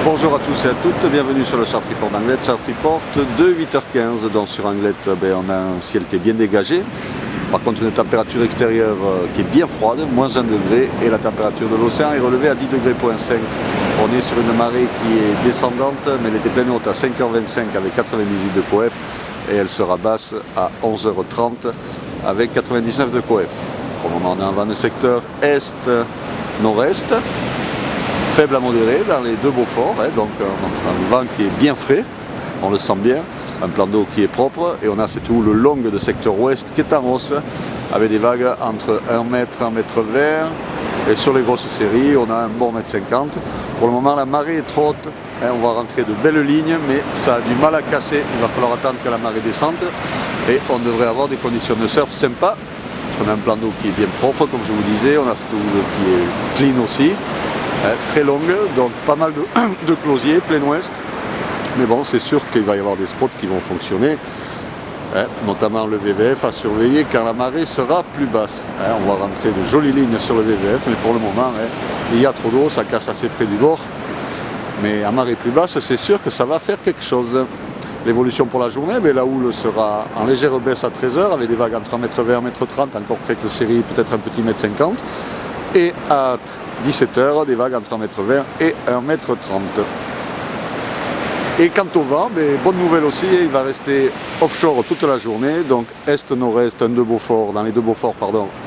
Bonjour à tous et à toutes, bienvenue sur le Surf Report d'Anglet. Surf Report de 8h15, donc sur Anglet on a un ciel qui est bien dégagé. Par contre une température extérieure qui est bien froide, moins 1 degré, et la température de l'océan est relevée à 10,5 degrés. On est sur une marée qui est descendante, mais elle était pleine haute à 5h25 avec 98 de coef, et elle sera basse à 11h30 avec 99 de coef. Pour le moment on est en vent de secteur est-nord-est, faible à modéré dans les deux Beauforts, donc un vent qui est bien frais, on le sent bien, un plan d'eau qui est propre, et on a surtout le long de secteur ouest qui est en hausse, avec des vagues entre 1 mètre, 1 mètre 20, et sur les grosses séries on a un bon 1,50 m. Pour le moment la marée est trop haute, on va rentrer de belles lignes, mais ça a du mal à casser, il va falloir attendre que la marée descende, et on devrait avoir des conditions de surf sympas. On a un plan d'eau qui est bien propre, comme je vous disais, on a cette eau qui est clean aussi, très longue, donc pas mal de closiers, plein ouest. Mais bon, c'est sûr qu'il va y avoir des spots qui vont fonctionner, notamment le VVF à surveiller quand la marée sera plus basse. On va rentrer de jolies lignes sur le VVF, mais pour le moment, il y a trop d'eau, ça casse assez près du bord. Mais à marée plus basse, c'est sûr que ça va faire quelque chose. L'évolution pour la journée, mais la houle sera en légère baisse à 13h avec des vagues entre 1,20 m et 1,30 m, encore quelques séries, peut-être un petit 1,50 m. Et à 17h, des vagues entre 1,20 m et 1,30 m. Et quant au vent, bonne nouvelle aussi, il va rester offshore toute la journée, donc est-nord-est, dans les deux Beauforts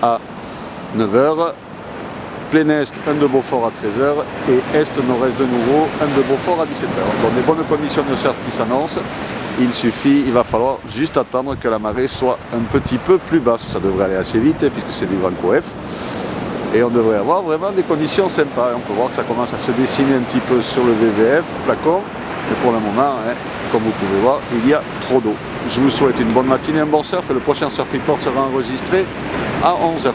à 9h. Plein est, un de Beaufort à 13h, et est-nord-est de nouveau, un de Beaufort à 17h. Donc des bonnes conditions de surf qui s'annoncent. Il va falloir juste attendre que la marée soit un petit peu plus basse. Ça devrait aller assez vite, puisque c'est du grand coef. Et on devrait avoir vraiment des conditions sympas. On peut voir que ça commence à se dessiner un petit peu sur le VVF, placon. Mais pour le moment, comme vous pouvez voir, il y a trop d'eau. Je vous souhaite une bonne matinée, un bon surf, et le prochain Surf Report sera enregistré à 11h30.